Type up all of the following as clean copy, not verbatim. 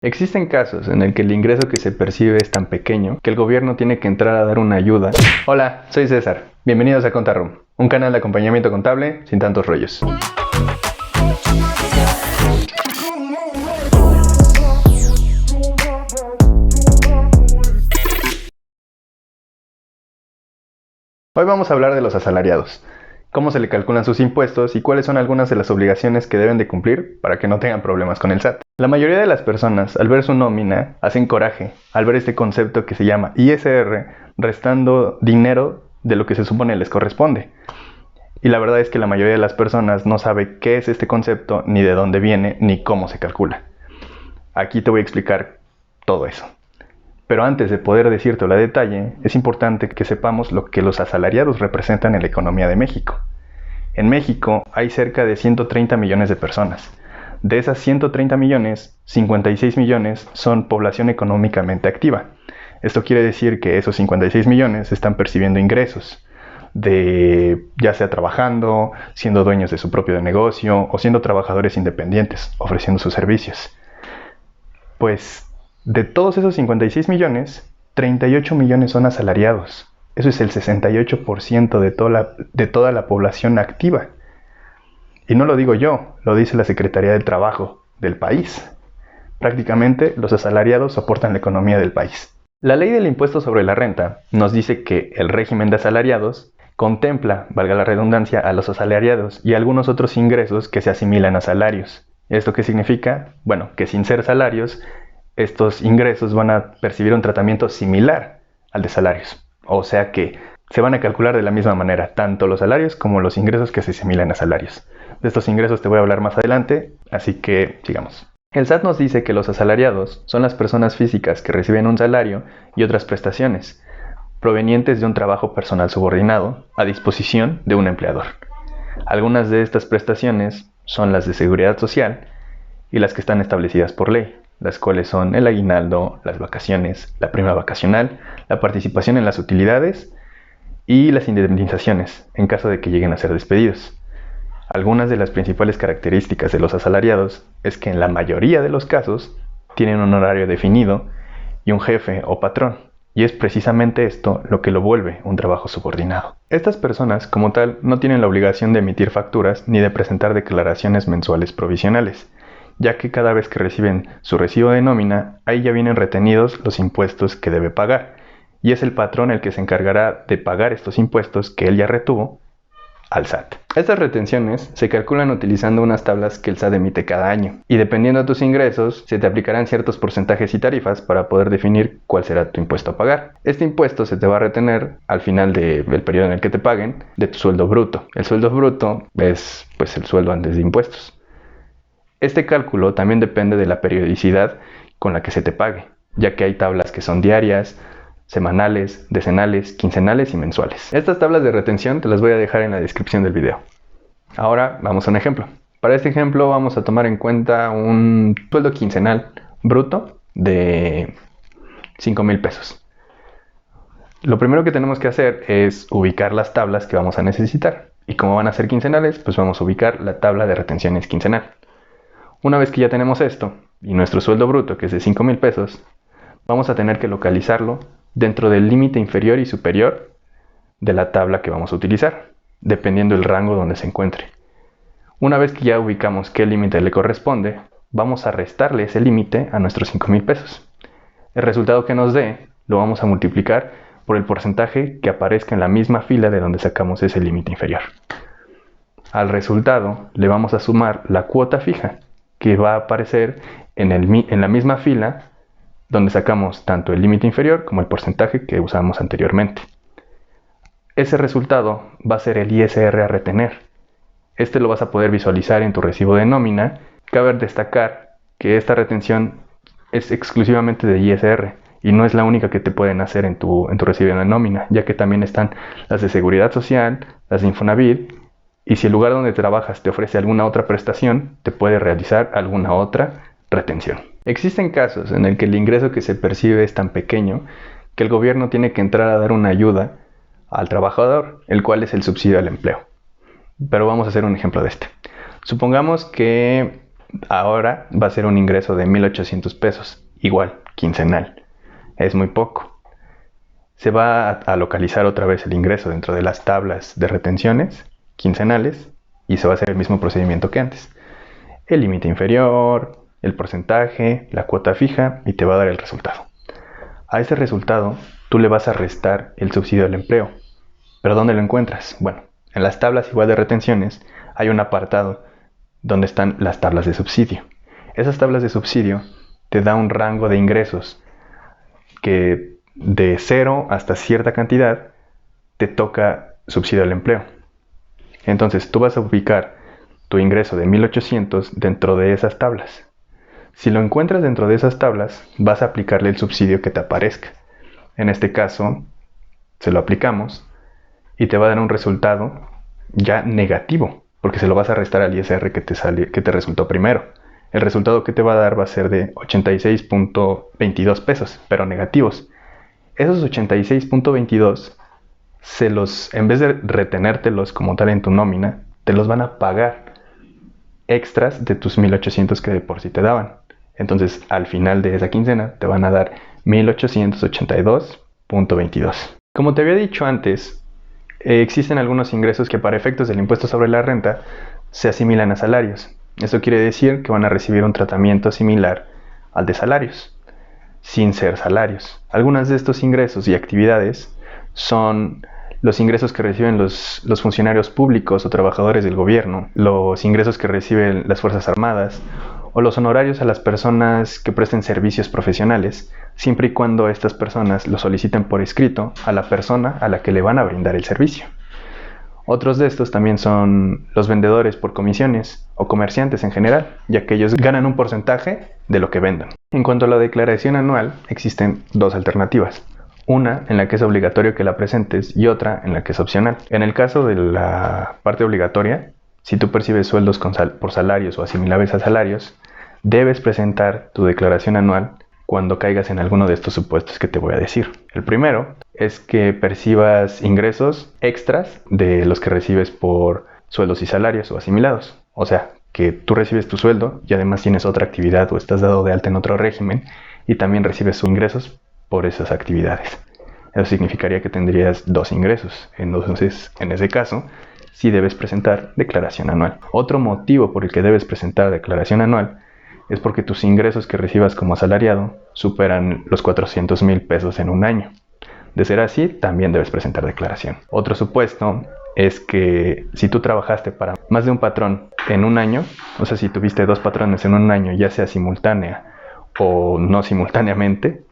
Existen casos en el que el ingreso que se percibe es tan pequeño que el gobierno tiene que entrar a dar una ayuda. Hola, soy César. Bienvenidos a Contaroom, un canal de acompañamiento contable sin tantos rollos. Hoy vamos a hablar de los asalariados, cómo se le calculan sus impuestos y cuáles son algunas de las obligaciones que deben de cumplir para que no tengan problemas con el SAT. La mayoría de las personas, al ver su nómina, hacen coraje al ver este concepto que se llama ISR, restando dinero de lo que se supone les corresponde. Y la verdad es que la mayoría de las personas no sabe qué es este concepto, ni de dónde viene, ni cómo se calcula. Aquí te voy a explicar todo eso. Pero antes de poder decírtelo a detalle, es importante que sepamos lo que los asalariados representan en la economía de México. En México hay cerca de 130 millones de personas. De esas 130 millones, 56 millones son población económicamente activa. Esto quiere decir que esos 56 millones están percibiendo ingresos, ya sea trabajando, siendo dueños de su propio negocio o siendo trabajadores independientes, ofreciendo sus servicios. Pues de todos esos 56 millones, 38 millones son asalariados. Eso es el 68% de toda la población activa. Y no lo digo yo, lo dice la Secretaría del Trabajo del país. Prácticamente los asalariados soportan la economía del país. La ley del impuesto sobre la renta nos dice que el régimen de asalariados contempla, valga la redundancia, a los asalariados y algunos otros ingresos que se asimilan a salarios. ¿Esto qué significa? Bueno, que sin ser salarios, estos ingresos van a percibir un tratamiento similar al de salarios. O sea que se van a calcular de la misma manera, tanto los salarios como los ingresos que se asimilan a salarios. De estos ingresos te voy a hablar más adelante, así que sigamos. El SAT nos dice que los asalariados son las personas físicas que reciben un salario y otras prestaciones provenientes de un trabajo personal subordinado a disposición de un empleador. Algunas de estas prestaciones son las de seguridad social y las que están establecidas por ley, las cuales son el aguinaldo, las vacaciones, la prima vacacional, la participación en las utilidades y las indemnizaciones en caso de que lleguen a ser despedidos. Algunas de las principales características de los asalariados es que en la mayoría de los casos tienen un horario definido y un jefe o patrón, y es precisamente esto lo que lo vuelve un trabajo subordinado. Estas personas, como tal, no tienen la obligación de emitir facturas ni de presentar declaraciones mensuales provisionales, ya que cada vez que reciben su recibo de nómina, ahí ya vienen retenidos los impuestos que debe pagar, y es el patrón el que se encargará de pagar estos impuestos que él ya retuvo al SAT. Estas retenciones se calculan utilizando unas tablas que el SAT emite cada año, y dependiendo de tus ingresos, se te aplicarán ciertos porcentajes y tarifas para poder definir cuál será tu impuesto a pagar. Este impuesto se te va a retener al final del periodo en el que te paguen de tu sueldo bruto. El sueldo bruto es pues el sueldo antes de impuestos. Este cálculo también depende de la periodicidad con la que se te pague, ya que hay tablas que son diarias, semanales, decenales, quincenales y mensuales. Estas tablas de retención te las voy a dejar en la descripción del video. Ahora vamos a un ejemplo. Para este ejemplo vamos a tomar en cuenta un sueldo quincenal bruto de 5,000 pesos. Lo primero que tenemos que hacer es ubicar las tablas que vamos a necesitar. Y como van a ser quincenales, pues vamos a ubicar la tabla de retenciones quincenal. Una vez que ya tenemos esto, y nuestro sueldo bruto, que es de 5,000 pesos, vamos a tener que localizarlo dentro del límite inferior y superior de la tabla que vamos a utilizar, dependiendo del rango donde se encuentre. Una vez que ya ubicamos qué límite le corresponde, vamos a restarle ese límite a nuestros 5,000 pesos. El resultado que nos dé lo vamos a multiplicar por el porcentaje que aparezca en la misma fila de donde sacamos ese límite inferior. Al resultado le vamos a sumar la cuota fija, que va a aparecer en la misma fila donde sacamos tanto el límite inferior como el porcentaje que usamos anteriormente. Ese resultado va a ser el ISR a retener. Este lo vas a poder visualizar en tu recibo de nómina. Cabe destacar que esta retención es exclusivamente de ISR y no es la única que te pueden hacer en tu recibo de nómina, ya que también están las de seguridad social, las de Infonavit, y si el lugar donde trabajas te ofrece alguna otra prestación, te puede realizar alguna otra retención. Existen casos en el que el ingreso que se percibe es tan pequeño que el gobierno tiene que entrar a dar una ayuda al trabajador, el cual es el subsidio al empleo. Pero vamos a hacer un ejemplo de este. Supongamos que Ahora va a ser un ingreso de 1,800 pesos, igual, quincenal. Es muy poco. Se va a localizar otra vez el ingreso dentro de las tablas de retenciones quincenales y se va a hacer el mismo procedimiento que antes. El límite inferior, el porcentaje, la cuota fija y te va a dar el resultado. A ese resultado tú le vas a restar el subsidio del empleo. ¿Pero dónde lo encuentras? Bueno, en las tablas igual de retenciones hay un apartado donde están las tablas de subsidio. Esas tablas de subsidio te da un rango de ingresos que de 0 hasta cierta cantidad te toca subsidio al empleo. Entonces tú vas a ubicar tu ingreso de 1,800 dentro de esas tablas. Si lo encuentras dentro de esas tablas, vas a aplicarle el subsidio que te aparezca. En este caso, se lo aplicamos y te va a dar un resultado ya negativo, porque se lo vas a restar al ISR que te resultó primero. El resultado que te va a dar va a ser de 86.22 pesos, pero negativos. Esos 86.22, en vez de retenértelos como tal en tu nómina, te los van a pagar extras de tus 1,800 que de por sí te daban. Entonces, al final de esa quincena, te van a dar 1,882.22. Como te había dicho antes, existen algunos ingresos que para efectos del impuesto sobre la renta se asimilan a salarios. Eso quiere decir que van a recibir un tratamiento similar al de salarios, sin ser salarios. Algunos de estos ingresos y actividades son los ingresos que reciben los funcionarios públicos o trabajadores del gobierno, los ingresos que reciben las Fuerzas Armadas, o los honorarios a las personas que presten servicios profesionales, siempre y cuando estas personas lo soliciten por escrito a la persona a la que le van a brindar el servicio. Otros de estos también son los vendedores por comisiones o comerciantes en general, ya que ellos ganan un porcentaje de lo que vendan. En cuanto a la declaración anual, existen dos alternativas. Una en la que es obligatorio que la presentes y otra en la que es opcional. En el caso de la parte obligatoria, si tú percibes sueldos por salarios o asimilables a salarios, debes presentar tu declaración anual cuando caigas en alguno de estos supuestos que te voy a decir. El primero es que percibas ingresos extras de los que recibes por sueldos y salarios o asimilados. O sea, que tú recibes tu sueldo y además tienes otra actividad o estás dado de alta en otro régimen y también recibes ingresos por esas actividades. Eso significaría que tendrías dos ingresos. Entonces, en ese caso, sí debes presentar declaración anual. Otro motivo por el que debes presentar declaración anual es porque tus ingresos que recibas como asalariado superan los 400,000 pesos en un año. De ser así, también debes presentar declaración. Otro supuesto es que si tú trabajaste para más de un patrón en un año, o sea, si tuviste dos patrones en un año, ya sea simultánea o no simultáneamente,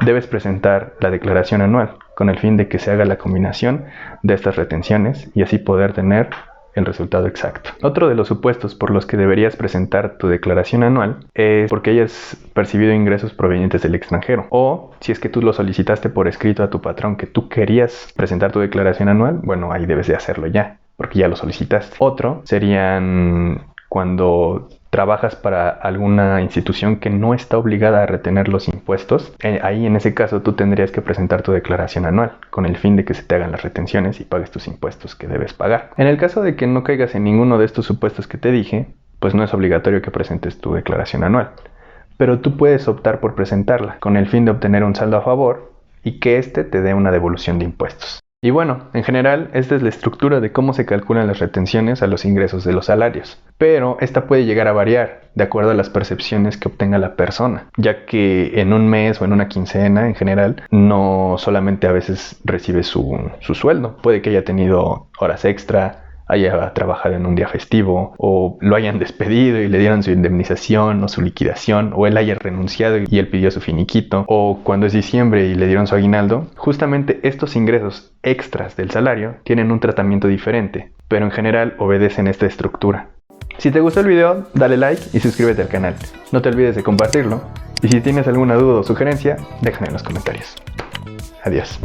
debes presentar la declaración anual con el fin de que se haga la combinación de estas retenciones y así poder tener el resultado exacto. Otro de los supuestos por los que deberías presentar tu declaración anual es porque hayas percibido ingresos provenientes del extranjero, o si es que tú lo solicitaste por escrito a tu patrón que tú querías presentar tu declaración anual, bueno, ahí debes de hacerlo ya, porque ya lo solicitaste. Otro serían cuando trabajas para alguna institución que no está obligada a retener los impuestos. Ahí en ese caso tú tendrías que presentar tu declaración anual con el fin de que se te hagan las retenciones y pagues tus impuestos que debes pagar. En el caso de que no caigas en ninguno de estos supuestos que te dije, pues no es obligatorio que presentes tu declaración anual, pero tú puedes optar por presentarla con el fin de obtener un saldo a favor y que éste te dé una devolución de impuestos. Y bueno, en general, esta es la estructura de cómo se calculan las retenciones a los ingresos de los salarios. Pero esta puede llegar a variar de acuerdo a las percepciones que obtenga la persona, ya que en un mes o en una quincena en general, no solamente a veces recibe su sueldo. Puede que haya tenido horas extra, haya trabajado en un día festivo, o lo hayan despedido y le dieron su indemnización o su liquidación, o él haya renunciado y él pidió su finiquito, o cuando es diciembre y le dieron su aguinaldo. Justamente estos ingresos extras del salario tienen un tratamiento diferente, pero en general obedecen esta estructura. Si te gustó el video, dale like y suscríbete al canal. No te olvides de compartirlo, y si tienes alguna duda o sugerencia, déjala en los comentarios. Adiós.